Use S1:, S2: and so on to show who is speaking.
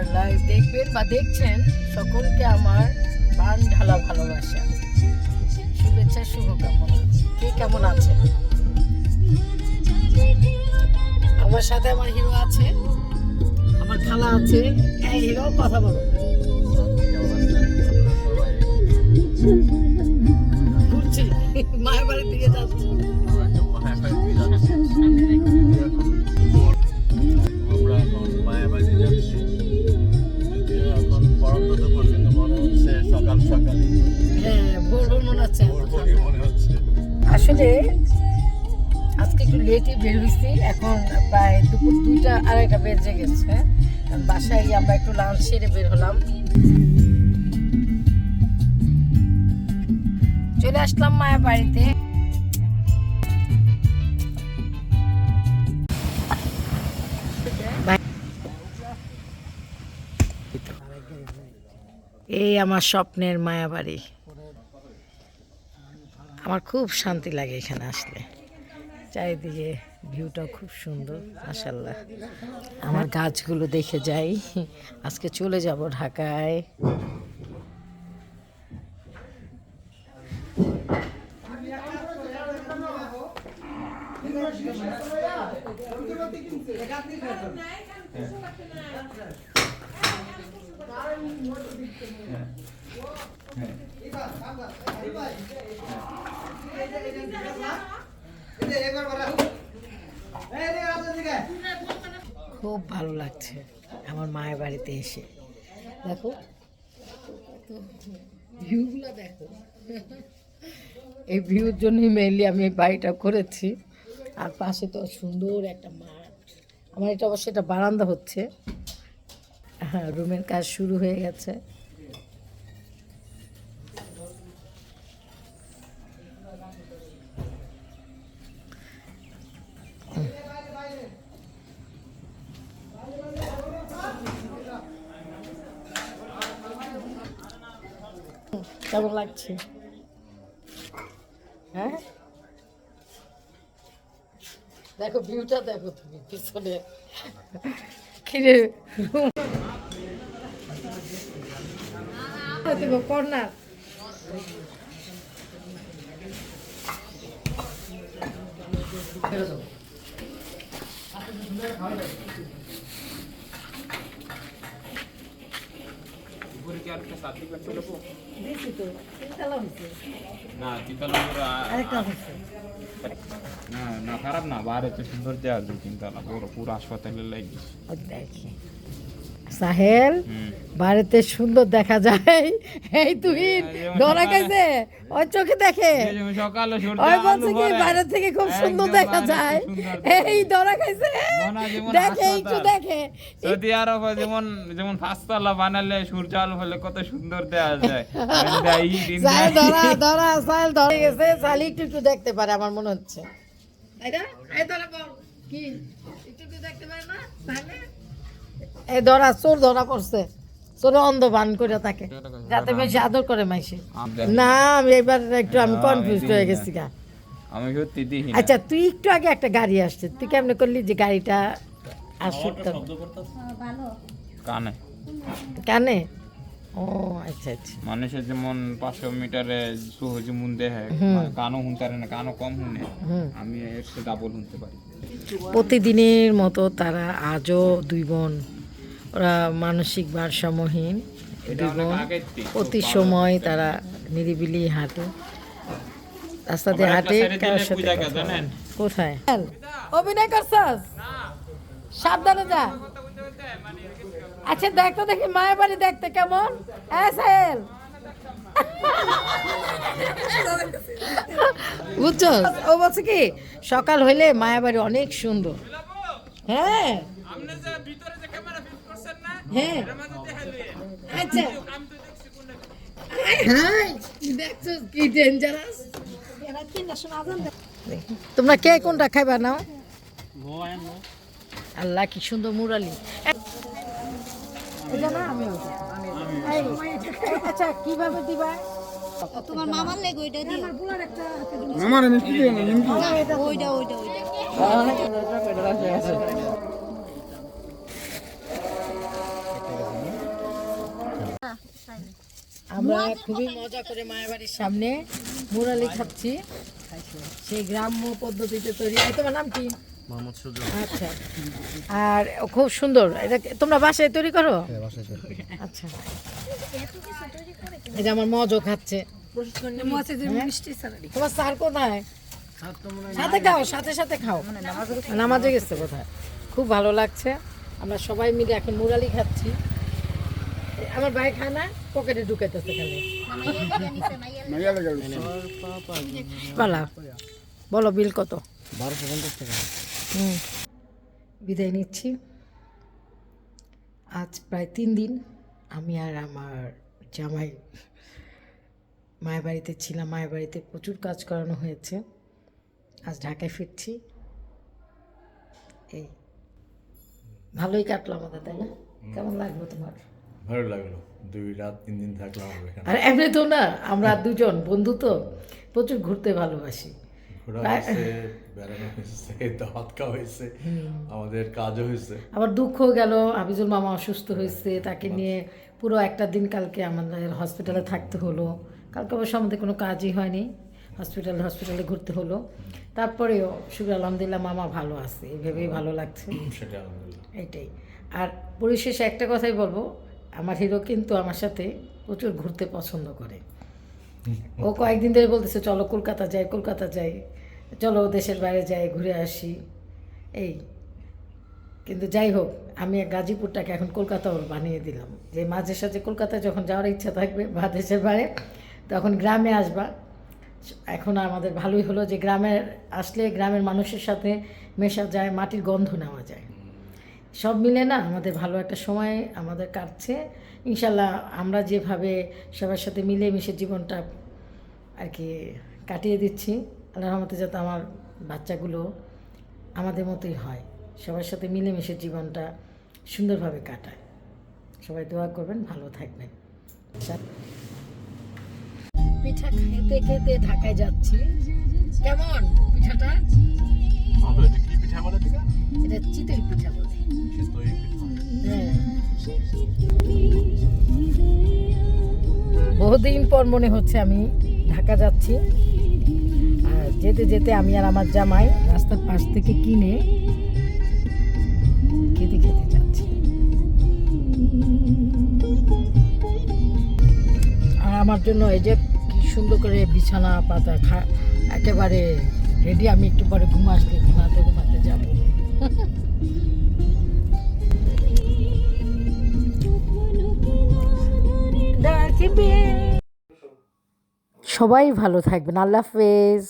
S1: আমার লাইভ দেখবেন বা দেখছেন সকলকে আমার প্রাণ ঢালা ভালোবাসা, শুভেচ্ছা, শুভকামনা। কে কেমন আছে? আমার সাথে আমার হিরো আছে, আমার খালা আছে। এই হিরো, কথা বলো। ঘুরছি, মায়ের বাড়ির দিকে যাচ্ছি। হ্যাঁ, ভোর ভোর মনে হচ্ছে। আসলে আজকে একটু লেটই বের হয়েছি, এখন প্রায় দুপুর 2টা 2:30 বেজে গেছে। বাসায় আমরা একটু লাঞ্চ সেরে বের হলাম, চলে আসলাম মায়ের বাড়িতে। এই আমার স্বপ্নের মায়াবাড়ি। আমার খুব শান্তি লাগে এখানে আসলে, চারিদিকে ভিউটাও খুব সুন্দর মাশাআল্লাহ। আমার গাছগুলো দেখে যাই। আজকে চলে যাব ঢাকায়। খুব ভালো লাগছে আমার মায়ের বাড়িতে এসে। দেখো ভিউগুলো, দেখো এই ভিউর জন্যই মেইনলি আমি এই বাড়িটা করেছি। আর পাশে তো সুন্দর একটা মাঠ। আমার এটা অবশ্যই এটা বারান্দা হচ্ছে। হ্যাঁ, রুমের কাজ শুরু হয়ে গেছে। কেমন লাগছে? হ্যাঁ, দেখো ভিউটা, দেখো তুমি পিছনে। কিরে কর্নার,
S2: না খারাপ না, বাইরে তো সুন্দর দেওয়া যায়, কিন্তু পুরো হাসপাতালের লাগে।
S1: দেখি সাহেল, বাড়িতে সুন্দর দেখা যায়। এই তুই ধরা খাইছে, ওই চোখে দেখে, ওই বলছে কি বাইরে থেকে খুব সুন্দর দেখা যায়। এই ধরা খাইছে, দেখে একটু দেখে।
S2: সৌদি আরব যেমন যেমন পাঁচতলা বানালে সূর্য আলো হলে কত সুন্দর দেওয়া যায়।
S1: সাহেল ধরা ধরা, সাহেল ধরে গেছে। সালি একটু একটু দেখতে পারে আমার মনে হচ্ছে, তাই না? এই ধরা বল কি একটু একটু দেখতে পারে না তাহলে? এই ধরা চোর ধরা পড়ছে, চোর অন্ধ বান করে থাকে, যাতে বেশি আদর করে মাইসে। না আমি এবার একটু আমি কনফিউজ হয়ে গেছি গা।
S2: আমি সত্যি দেখি।
S1: আচ্ছা তুই একটু আগে একটা গাড়ি আসছে, তুই কেমনে করলি যে গাড়িটা আসছে?
S2: কানে
S1: কানে? ও আচ্ছা আচ্ছা।
S2: মানুষের যেমন 500 মিটারে সহজে মুন দেহে, কানও শুনতে পারে না, কানও কম শুনে, আমি একটু ডাবল শুনতে পারি।
S1: প্রতিদিনের মতো তারা আজও দুই বোন, ওরা মানসিক ভারসাম্যহীন দুই বোন। প্রতি সময় তারা নিরিবিলি হাঁটে, রাস্তা দিয়ে হাঁটে। কারোর সাথে কোথায় অভিনয় করছস? সাবধানে যা। আচ্ছা দেখ তো দেখি মায়ের বাড়ি দেখতে কেমন। বুঝছো, ও বলছে কি সকাল হইলে মায়ের বাড়ি অনেক সুন্দর। হ্যাঁ হ্যাঁ, আচ্ছা দেখছো কি ডেঞ্জারাস। তোমরা কে কোনটা খাইবা নাও? আল্লাহ কি সুন্দর মুরালি। আচ্ছা কিভাবে দিবা?
S3: তোমার মামার লেগে ওইটা দিও।
S4: মামার মিষ্টি দিও না, নিমকি।
S3: ওইটা
S1: আমরা খুবই মজা করে মায়ের বাড়ির সামনে মুরালি খাচ্ছি, সেই গ্রাম্য পদ্ধতিতে তৈরি। তোমার নাম কি? আচ্ছা, আর খুব সুন্দর। এটা তোমরা বাসায় তৈরি করো? আচ্ছা, এই যে আমার মজও খাচ্ছে। তোমার স্যার কোথায়? সাথে খাও, সাথে সাথে খাও। নামাজে গেছে কোথায়? খুব ভালো লাগছে, আমরা সবাই মিলে এখন মুরালি খাচ্ছি। আমার ভাই খায় না, পকেটে ঢুকাইতেছে খালি। পালা বলো, বিল কত? 1250 টাকা। বিদায় নিচ্ছি। আজ প্রায় 3 দিন আমি আর আমার জামাই মায়ের বাড়িতে ছিলাম। মায়ের বাড়িতে প্রচুর কাজ করানো হয়েছে। আজ ঢাকায় ফিরছি। এই ভালোই কাটলো আমাদের, তাই না? কেমন লাগলো তোমার?
S5: ভালো লাগলো, 2 রাত 3 দিন থাকলাম এখানে।
S1: আর এমনি তো না, আমরা দুজন বন্ধু তো প্রচুর ঘুরতে ভালোবাসি।
S5: ঘোরা হয়েছে, বেড়ানো হয়েছে, দাওয়াত খাওয়া হয়েছে, আমাদের কাজও হয়েছে।
S1: আবার দুঃখ গেল, হাফিজুল মামা অসুস্থ হয়েছে, তাকে নিয়ে পুরো একটা দিন কালকে আমাদের হসপিটালে থাকতে হলো। কালকে অবশ্য আমাদের কোনো কাজই হয়নি, হসপিটালে ঘুরতে হলো। তারপরেও শুক্র আলহামদুলিল্লাহ মামা ভালো আছে, এইভাবেই ভালো লাগছে।
S5: সেটা আলহামদুলিল্লাহ।
S1: এইটাই। আর পরিশেষে একটা কথাই বলবো, আমার হিরো কিন্তু আমার সাথে প্রচুর ঘুরতে পছন্দ করে। ও কয়েকদিন ধরে বলতেছে চলো কলকাতা যাই, কলকাতা যাই, চলো দেশের বাইরে যাই, ঘুরে আসি। এই কিন্তু যাই হোক, আমি গাজীপুরটাকে এখন কলকাতা ওর বানিয়ে দিলাম, যে মাঝে সাঝে কলকাতায় যখন যাওয়ার ইচ্ছা থাকবে বা দেশের বাইরে, তখন গ্রামে আসবা। এখন আমাদের ভালোই হলো যে গ্রামে আসলে গ্রামের মানুষের সাথে মেশা যায়, মাটির গন্ধ নেওয়া যায়। সব মিলে না আমাদের ভালো একটা সময় আমাদের কাটছে। ইনশাল্লাহ আমরা যেভাবে সবার সাথে মিলে মিশে জীবনটা আর কি কাটিয়ে দিচ্ছি, আল্লাহর রহমতে যাতে আমার বাচ্চাগুলো আমাদের মতোই হয়, সবার সাথে মিলেমিশে জীবনটা সুন্দরভাবে কাটায়। সবাই দোয়া করবেন, ভালো থাকবেন। পিঠা খেতে খেতে ঢাকায় যাচ্ছি। কেমন পিঠাটা?
S5: এটা কি পিঠা বলে?
S1: এটা চিতই পিঠা বলে। হ্যাঁ, বহুদিন পর মনে হচ্ছে আমি ঢাকা যাচ্ছি। আর যেতে যেতে আমি আর আমার জামাই রাস্তার পাশ থেকে কিনে খেতে খেতে যাচ্ছি। আর আমার জন্য এই যে কি সুন্দর করে বিছানা পাতা একেবারে রেডি। আমি একটু পরে ঘুমাতে যাব। সবাই ভালো থাকবেন। আল্লাহ হাফেজ।